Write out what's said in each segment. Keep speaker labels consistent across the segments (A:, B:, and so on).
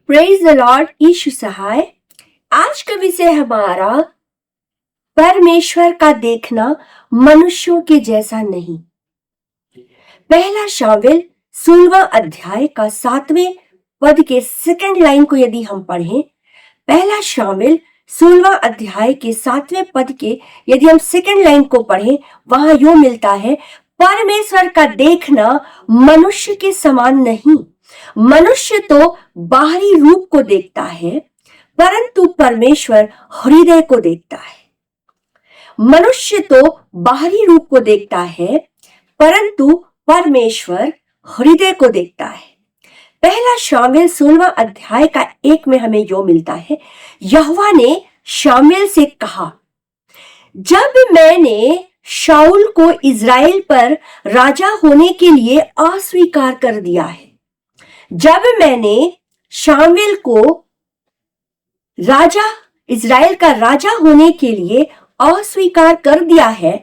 A: Praise the Lord. Issue सहाय। आज का विषय हमारा परमेश्वर का देखना मनुष्यों के जैसा नहीं। पहला शामिल 16वां अध्याय का 7वें पद के सेकंड लाइन को यदि हम पढ़ें, पहला शामिल 16वां अध्याय के 7वें पद के यदि हम सेकंड लाइन को पढ़ें, वहां यो मिलता है, परमेश्वर का देखना मनुष्य के समान नहीं। मनुष्य तो बाहरी रूप को देखता है, परंतु परमेश्वर हृदय को देखता है। मनुष्य तो बाहरी रूप को देखता है, परंतु परमेश्वर हृदय को देखता है। पहला शामुएल 16वां अध्याय का 1 में हमें यो मिलता है, यहोवा ने शामुएल से कहा, जब मैंने शाऊल को इज़राइल पर राजा होने के लिए अस्वीकार कर दिया है, जब मैंने शामुएल को राजा इज़राइल का राजा होने के लिए अस्वीकार कर दिया है,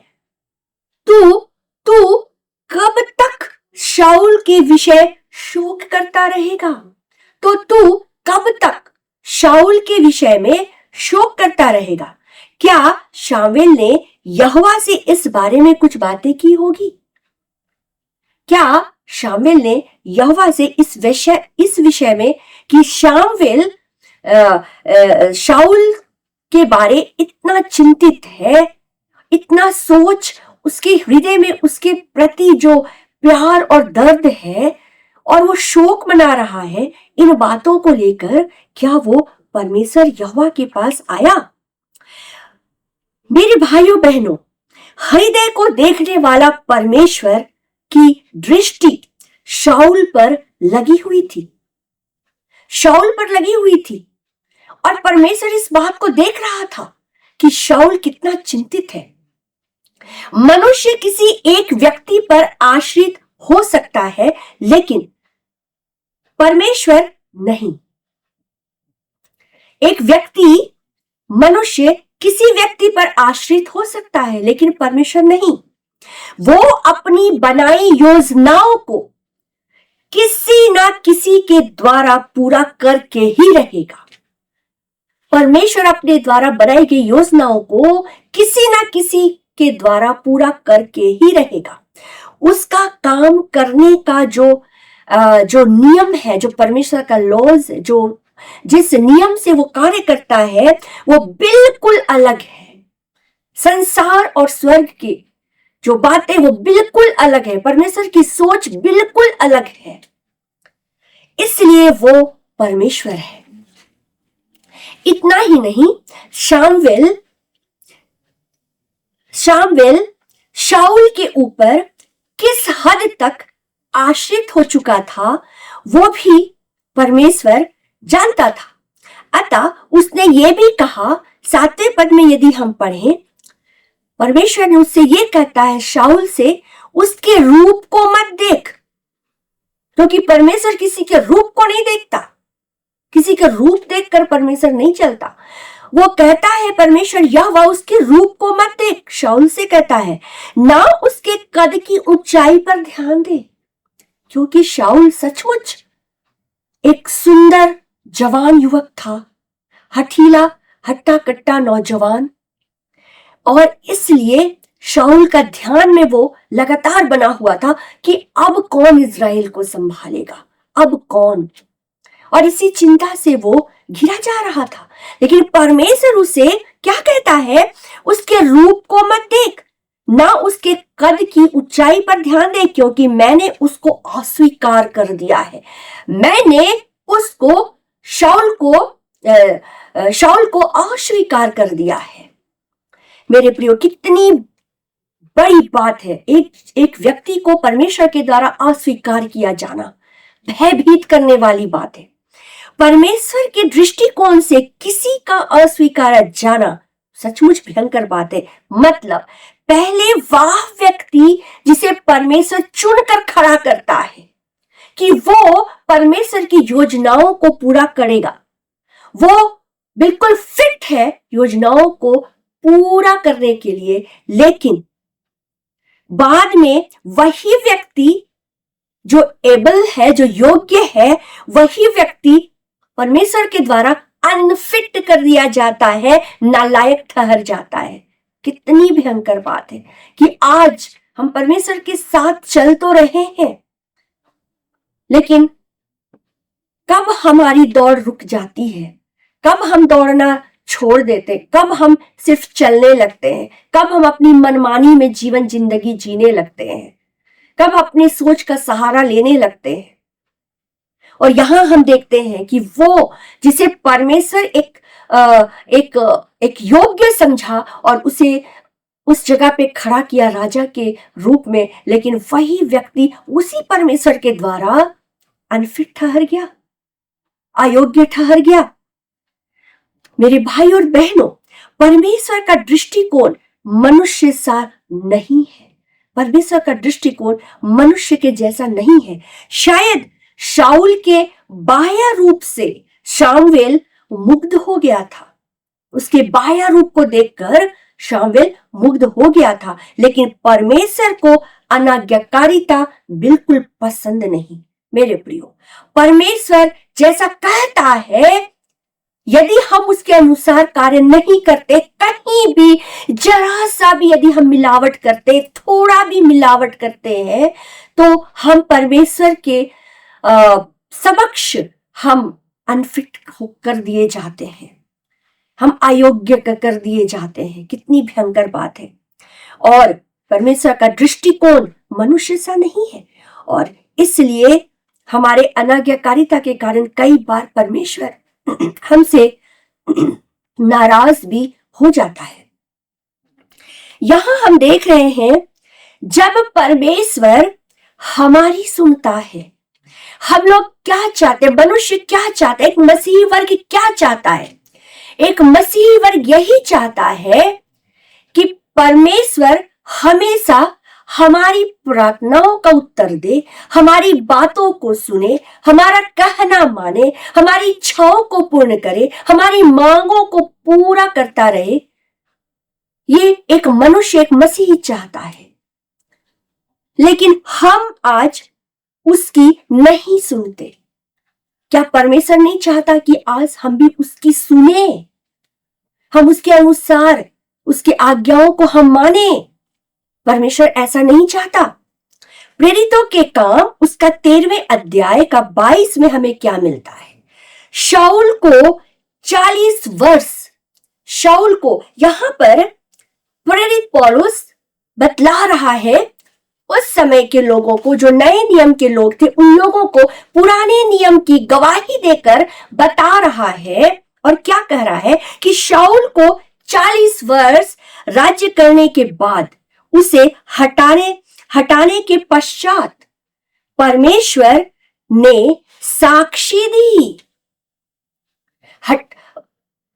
A: तू कब तक शाऊल के विषय शोक करता रहेगा? तो तू कब तक शाऊल के विषय में शोक करता रहेगा? क्या शामुएल ने यहोवा से इस बारे में कुछ बातें की होगी? क्या शामुएल ने यहोवा से इस विषय में कि शामुएल शाऊल के बारे इतना चिंतित है, इतना सोच उसके हृदय में उसके प्रति जो प्यार और दर्द है और वो शोक मना रहा है, इन बातों को लेकर क्या वो परमेश्वर यहोवा के पास आया? मेरे भाइयों बहनों, हृदय को देखने वाला परमेश्वर की दृष्टि शाऊल पर लगी हुई थी, शाऊल पर लगी हुई थी, और परमेश्वर इस बात को देख रहा था कि शाऊल कितना चिंतित है। मनुष्य किसी एक व्यक्ति पर आश्रित हो सकता है, लेकिन परमेश्वर नहीं। मनुष्य किसी व्यक्ति पर आश्रित हो सकता है, लेकिन परमेश्वर नहीं। वो अपनी बनाई योजनाओं को किसी ना किसी के द्वारा पूरा करके ही रहेगा। परमेश्वर अपने द्वारा बनाई गई योजनाओं को किसी ना किसी के द्वारा पूरा करके ही रहेगा। उसका काम करने का जो नियम है, जो परमेश्वर का लॉज, जो जिस नियम से वो कार्य करता है, वो बिल्कुल अलग है। संसार और स्वर्ग की जो बातें वो बिल्कुल अलग है। परमेश्वर की सोच बिल्कुल अलग है, इसलिए वो परमेश्वर है। इतना ही नहीं, शामुएल शाऊल के ऊपर किस हद तक आश्रित हो चुका था, वो भी परमेश्वर जानता था। अतः उसने ये भी कहा, 7वें पद में यदि हम पढ़ें, परमेश्वर ने उससे ये कहता है, शाऊल से उसके रूप को मत देख, क्योंकि परमेश्वर किसी के रूप को नहीं देखता। किसी का रूप देखकर परमेश्वर नहीं चलता। वो कहता है परमेश्वर यहोवा, उसके रूप को मत देख। शाऊल से कहता है, ना उसके कद की ऊंचाई पर ध्यान दे, क्योंकि शाऊल सचमुच एक सुंदर जवान युवक था, हठीला हट्टा कट्टा नौजवान, और इसलिए शाऊल का ध्यान में वो लगातार बना हुआ था कि अब कौन इज़राइल को संभालेगा, अब कौन, और इसी चिंता से वो घिरा जा रहा था। लेकिन परमेश्वर उसे क्या कहता है, उसके रूप को मत देख, ना उसके कद की ऊंचाई पर ध्यान दे, क्योंकि मैंने उसको अस्वीकार कर दिया है। मैंने उसको शाऊल को अस्वीकार कर दिया है। मेरे प्रियो, कितनी बड़ी बात है एक व्यक्ति को परमेश्वर के द्वारा अस्वीकार किया जाना, भयभीत करने वाली बात है। परमेश्वर के दृष्टिकोण से किसी का अस्वीकारा जाना सचमुच भयंकर बात है। मतलब पहले वह व्यक्ति जिसे परमेश्वर चुनकर खड़ा करता है कि वो परमेश्वर की योजनाओं को पूरा करेगा, वो बिल्कुल फिट है योजनाओं को पूरा करने के लिए, लेकिन बाद में वही व्यक्ति जो एबल है, जो योग्य है, वही व्यक्ति परमेश्वर के द्वारा अनफिट कर दिया जाता है, नालायक ठहर जाता है। कितनी भयंकर बात है कि आज हम परमेश्वर के साथ चल तो रहे हैं, लेकिन कब हमारी दौड़ रुक जाती है, कब हम दौड़ना छोड़ देते, कब हम सिर्फ चलने लगते हैं, कब हम अपनी मनमानी में जीवन जिंदगी जीने लगते हैं, कब अपनी सोच का सहारा लेने लगते हैं। और यहां हम देखते हैं कि वो जिसे परमेश्वर एक योग्य समझा और उसे उस जगह पे खड़ा किया राजा के रूप में, लेकिन वही व्यक्ति उसी परमेश्वर के द्वारा अनफिट ठहर गया, अयोग्य ठहर गया। मेरे भाई और बहनों, परमेश्वर का दृष्टिकोण मनुष्य सा नहीं है। परमेश्वर का दृष्टिकोण मनुष्य के जैसा नहीं है। शायद शाऊल के बाह्य रूप से शामुएल मुग्ध हो गया था, उसके बाह्य रूप को देखकर शामुएल मुग्ध हो गया था, लेकिन परमेश्वर को अनाज्ञाकारिता बिल्कुल पसंद नहीं। मेरे प्रियो, परमेश्वर जैसा कहता है, यदि हम उसके अनुसार कार्य नहीं करते, कहीं भी जरा सा भी यदि हम मिलावट करते, थोड़ा भी मिलावट करते हैं, तो हम परमेश्वर के समक्ष हम अनफिट होकर दिए जाते हैं, हम अयोग्य कर दिए जाते हैं। कितनी भयंकर बात है। और परमेश्वर का दृष्टिकोण मनुष्य सा नहीं है, और इसलिए हमारे अनाज्ञाकारिता के कारण कई बार परमेश्वर हमसे नाराज भी हो जाता है। यहां हम देख रहे हैं, जब परमेश्वर हमारी सुनता है, हम लोग क्या चाहते हैं, मनुष्य क्या चाहता है, एक मसीही वर्ग क्या चाहता है? एक मसीही वर्ग यही चाहता है कि परमेश्वर हमेशा हमारी प्रार्थनाओं का उत्तर दे, हमारी बातों को सुने, हमारा कहना माने, हमारी इच्छाओं को पूर्ण करे, हमारी मांगों को पूरा करता रहे। ये एक मनुष्य, एक मसीही चाहता है, लेकिन हम आज उसकी नहीं सुनते। क्या परमेश्वर नहीं चाहता कि आज हम भी उसकी सुने, हम उसके अनुसार उसकी आज्ञाओं को हम माने? परमेश्वर ऐसा नहीं चाहता। प्रेरितों के काम उसका 13वें अध्याय का 22 में हमें क्या मिलता है? शाऊल को 40 वर्ष, शाऊल को यहां पर प्रेरित पौलुस बतला रहा है उस समय के लोगों को, जो नए नियम के लोग थे, उन लोगों को पुराने नियम की गवाही देकर बता रहा है। और क्या कह रहा है कि शाऊल को 40 वर्ष राज्य करने के बाद, उसे हटाने के पश्चात परमेश्वर ने साक्षी दी।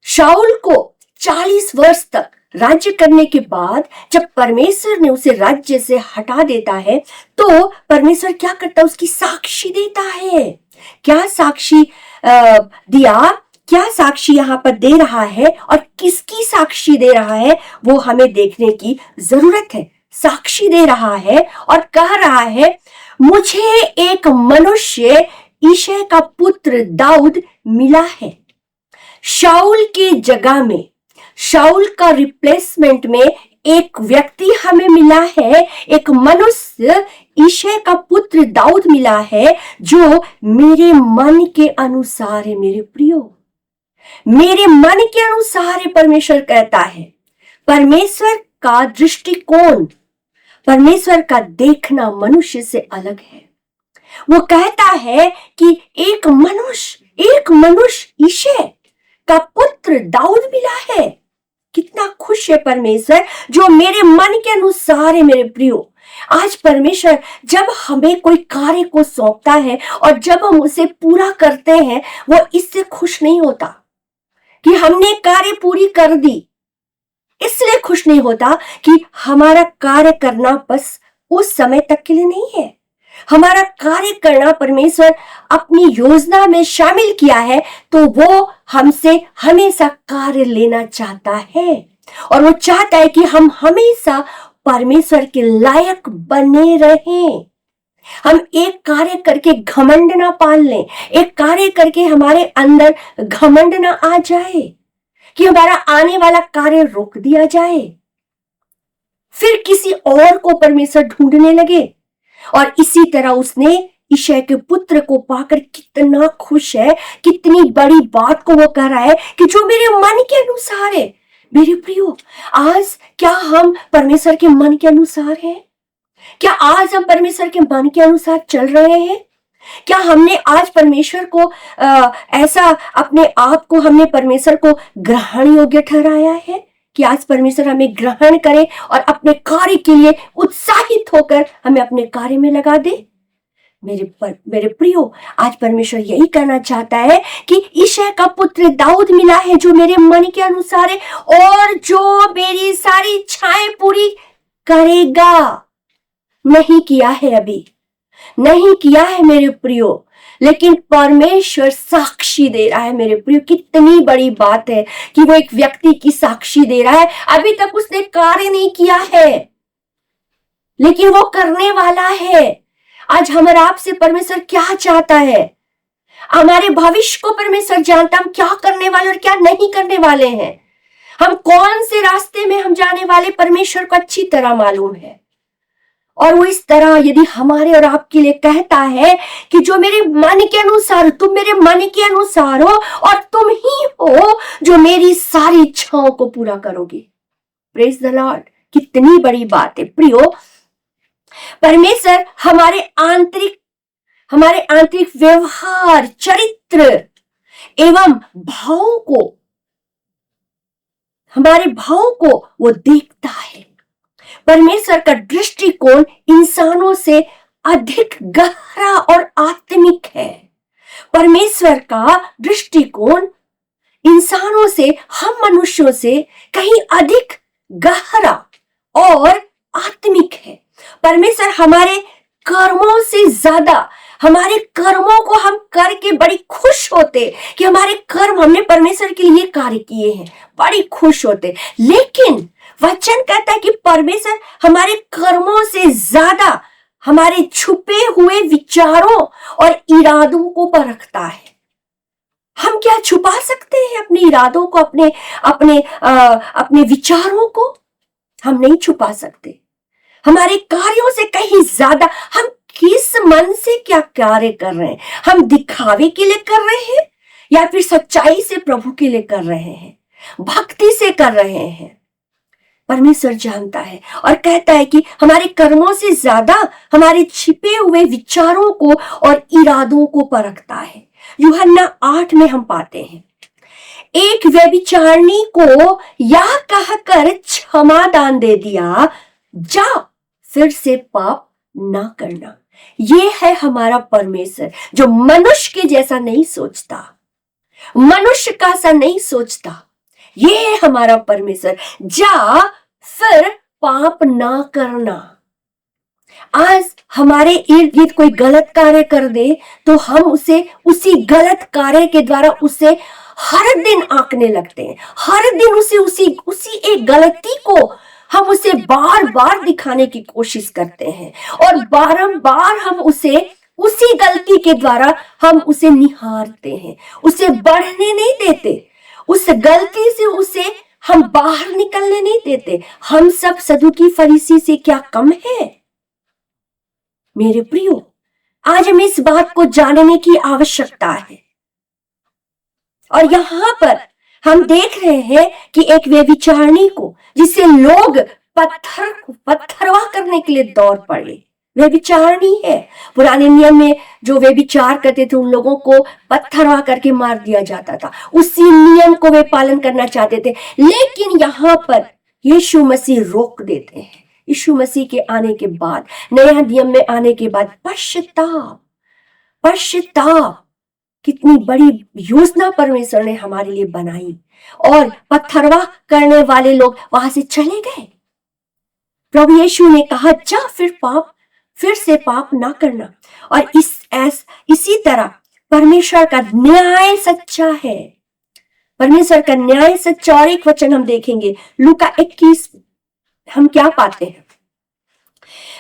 A: शाऊल को 40 वर्ष तक राज्य करने के बाद जब परमेश्वर ने उसे राज्य से हटा देता है, तो परमेश्वर क्या करता है? उसकी साक्षी देता है। क्या साक्षी दिया? क्या साक्षी यहां पर दे रहा है और किसकी साक्षी दे रहा है, वो हमें देखने की जरूरत है। साक्षी दे रहा है और कह रहा है, मुझे एक मनुष्य यिशै का पुत्र दाऊद मिला है। शाऊल की जगह में, शाऊल का रिप्लेसमेंट में एक व्यक्ति हमें मिला है, एक मनुष्य यिशै का पुत्र दाऊद मिला है, जो मेरे मन के अनुसार है। मेरे प्रियो, मेरे मन के अनुसार है, परमेश्वर कहता है। परमेश्वर का दृष्टिकोण, परमेश्वर का देखना मनुष्य से अलग है। वो कहता है कि एक मनुष्य यिशै का पुत्र दाऊद मिला है। कितना खुश है परमेश्वर, जो मेरे मन के अनुसार है। मेरे प्रियो, आज परमेश्वर जब हमें कोई कार्य को सौंपता है और जब हम उसे पूरा करते हैं, वो इससे खुश नहीं होता कि हमने कार्य पूरी कर दी। इसलिए खुश नहीं होता कि हमारा कार्य करना बस उस समय तक के लिए नहीं है। हमारा कार्य करना परमेश्वर अपनी योजना में शामिल किया है, तो वो हमसे हमेशा कार्य लेना चाहता है। और वो चाहता है कि हम हमेशा परमेश्वर के लायक बने रहें। हम एक कार्य करके घमंड ना पाल लें, एक कार्य करके हमारे अंदर घमंड ना आ जाए कि हमारा आने वाला कार्य रोक दिया जाए, फिर किसी और को परमेश्वर ढूंढने लगे। और इसी तरह उसने ईशय के पुत्र को पाकर कितना खुश है, कितनी बड़ी बात को वो कह रहा है कि जो मेरे मन के अनुसार है। मेरे प्रियो, आज क्या हम परमेश्वर के मन के अनुसार हैं? क्या आज हम परमेश्वर के मन के अनुसार चल रहे हैं? क्या हमने आज परमेश्वर को ऐसा अपने आप को हमने परमेश्वर को ग्रहण योग्य ठहराया है कि आज परमेश्वर हमें ग्रहण करे और अपने कार्य के लिए उत्साहित होकर हमें अपने कार्य में लगा दे? मेरे प्रियो, आज परमेश्वर यही कहना चाहता है कि ईशय का पुत्र दाऊद मिला है जो मेरे मन के अनुसार है और जो मेरी सारी इच्छाएं पूरी करेगा। नहीं किया है, अभी नहीं किया है मेरे प्रियो, लेकिन परमेश्वर साक्षी दे रहा है। मेरे प्रियो, कितनी बड़ी बात है कि वो एक व्यक्ति की साक्षी दे रहा है। अभी तक उसने कार्य नहीं किया है, लेकिन वो करने वाला है। आज हमारे आपसे परमेश्वर क्या चाहता है? हमारे भविष्य को परमेश्वर जानता, हम क्या करने वाले और क्या नहीं करने वाले हैं, हम कौन से रास्ते में हम जाने वाले परमेश्वर को अच्छी तरह मालूम है। और वो इस तरह यदि हमारे और आपके लिए कहता है कि जो मेरे मन के अनुसार, तुम मेरे मन के अनुसार हो और तुम ही हो जो मेरी सारी इच्छाओं को पूरा करोगे। प्रेज द लॉर्ड, कितनी बड़ी बात है प्रियो। परमेश्वर हमारे आंतरिक व्यवहार, चरित्र एवं हमारे भावों को वो देखता है। परमेश्वर का दृष्टिकोण इंसानों से अधिक गहरा और आत्मिक है। परमेश्वर का दृष्टिकोण इंसानों से, हम मनुष्यों से कहीं अधिक गहरा और आत्मिक है। परमेश्वर हमारे कर्मों से ज्यादा, हमारे कर्मों को हम करके बड़ी खुश होते कि हमारे कर्म हमने परमेश्वर के लिए कार्य किए हैं, बड़ी खुश होते। लेकिन वचन कहता है कि परमेश्वर हमारे कर्मों से ज्यादा हमारे छुपे हुए विचारों और इरादों को परखता है। हम क्या छुपा सकते हैं अपने इरादों को, अपने विचारों को? हम नहीं छुपा सकते। हमारे कार्यों से कहीं ज्यादा हम किस मन से क्या कार्य कर रहे हैं, हम दिखावे के लिए कर रहे हैं या फिर सच्चाई से प्रभु के लिए कर रहे हैं, भक्ति से कर रहे हैं? परमेश्वर जानता है और कहता है कि हमारे कर्मों से ज्यादा हमारे छिपे हुए विचारों को और इरादों को परखता है। यूहन्ना 8 में हम पाते हैं, एक व्यभिचारिणी को यह कहकर क्षमा दान दे दिया, जा फिर से पाप ना करना। ये है हमारा परमेश्वर जो मनुष्य के जैसा नहीं सोचता, मनुष्य का सा नहीं सोचता। ये है हमारा परमेश्वर, जा फिर पाप ना करना। आज हमारे इर्द गिर्द कोई गलत कार्य कर दे तो हम उसे उसी गलत कार्य के द्वारा उसे हर दिन आंकने लगते हैं, हर दिन उसी एक गलती को हम उसे बार बार दिखाने की कोशिश करते हैं और बारंबार हम उसे उसी गलती के द्वारा हम उसे निहारते हैं, उसे बढ़ने नहीं देते, उस गलती से उसे हम बाहर निकलने नहीं देते। हम सब सदुकी फरीसी से क्या कम है? मेरे प्रियो, आज हमें इस बात को जानने की आवश्यकता है। और यहाँ पर हम देख रहे हैं कि एक व्यभिचारिणी को, जिसे लोग पत्थरवाह करने के लिए दौड़ पड़े, व्यभिचारिणी है। पुराने नियम में जो व्यभिचार करते थे उन लोगों को पत्थरवाह करके मार दिया जाता था, उसी नियम को वे पालन करना चाहते थे। लेकिन यहाँ पर यीशु मसीह रोक देते हैं। यीशु मसीह के आने के बाद, नया नियम में आने के बाद पश्चाताप कितनी बड़ी योजना परमेश्वर ने हमारे लिए बनाई और पत्थरवाह करने वाले लोग वहां से चले गए। प्रभु यीशु ने कहा, जा फिर से पाप ना करना। और इसी तरह परमेश्वर का न्याय सच्चा है, परमेश्वर का न्याय सच्चा। और एक वचन हम देखेंगे लूका 21, हम क्या पाते हैं?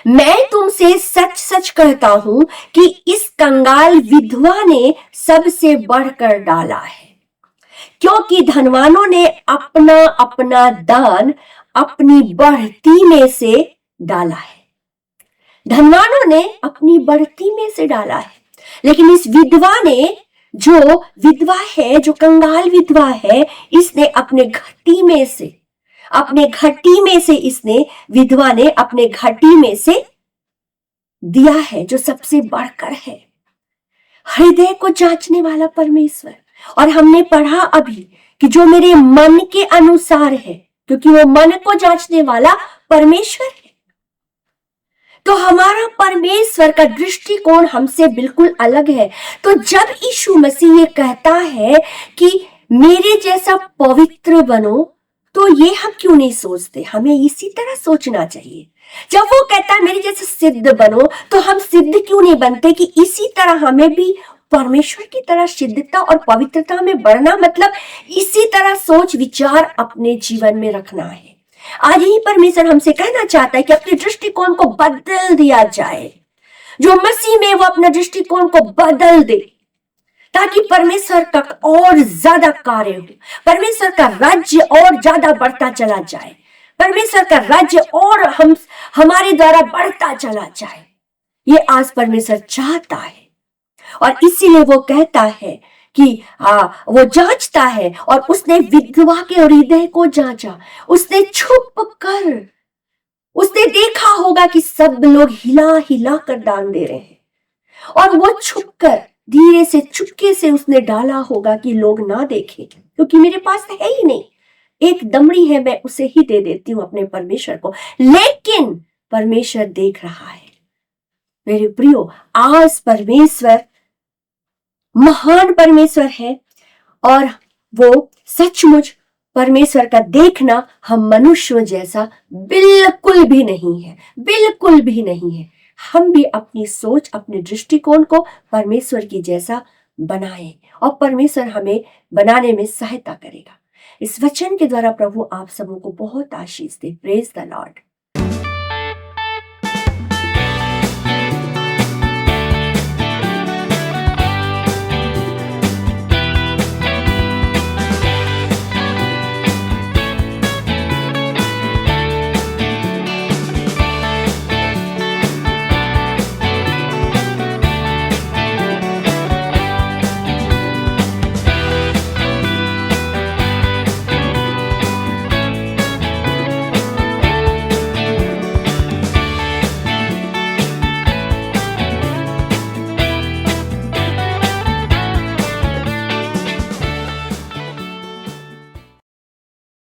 A: मैं तुमसे सच सच कहता हूं कि इस कंगाल विधवा ने सबसे बढ़कर डाला है, क्योंकि धनवानों ने अपना अपना दान अपनी बढ़ती में से डाला है। धनवानों ने अपनी बढ़ती में से डाला है, लेकिन इस विधवा ने, जो विधवा है, जो कंगाल विधवा है, इसने अपने घटी में से, अपने घटी में से, इसने विधवा ने अपने घटी में से दिया है, जो सबसे बढ़कर है। हृदय को जांचने वाला परमेश्वर। और हमने पढ़ा अभी कि जो मेरे मन के अनुसार है, क्योंकि वो मन को जांचने वाला परमेश्वर है। तो हमारा परमेश्वर का दृष्टिकोण हमसे बिल्कुल अलग है। तो जब यीशु मसीह ये कहता है कि मेरे जैसा पवित्र बनो, तो ये हम क्यों नहीं सोचते? हमें इसी तरह सोचना चाहिए। जब वो कहता है मेरे जैसे सिद्ध बनो, तो हम सिद्ध क्यों नहीं बनते कि इसी तरह हमें भी परमेश्वर की तरह सिद्धता और पवित्रता में बढ़ना, मतलब इसी तरह सोच विचार अपने जीवन में रखना है। आज ही परमेश्वर हमसे कहना चाहता है कि अपने दृष्टिकोण को बदल दिया जाए। जो मसीह में, वो अपना दृष्टिकोण को बदल दे, ताकि परमेश्वर का और ज्यादा कार्य हो, परमेश्वर का राज्य और ज्यादा बढ़ता चला जाए, परमेश्वर का राज्य और हमारे द्वारा बढ़ता चला जाए। ये आज परमेश्वर चाहता है, और इसीलिए वो कहता है कि वो जांचता है, और उसने विधवा के हृदय को जांचा। उसने छुप कर, उसने देखा होगा कि सब लोग हिला हिला कर दान दे रहे हैं, और वो छुप कर धीरे से चुपके से उसने डाला होगा कि लोग ना देखें, क्योंकि मेरे पास है ही नहीं, एक दमड़ी है, मैं उसे ही दे देती हूं अपने परमेश्वर को। लेकिन परमेश्वर देख रहा है। मेरे प्रियो, आज परमेश्वर महान परमेश्वर है, और वो सचमुच परमेश्वर का देखना हम मनुष्यों जैसा बिल्कुल भी नहीं है, बिल्कुल भी नहीं है। हम भी अपनी सोच, अपने दृष्टिकोण को परमेश्वर की जैसा बनाएं, और परमेश्वर हमें बनाने में सहायता करेगा। इस वचन के द्वारा प्रभु आप सबों को बहुत आशीष दे। Praise the Lord.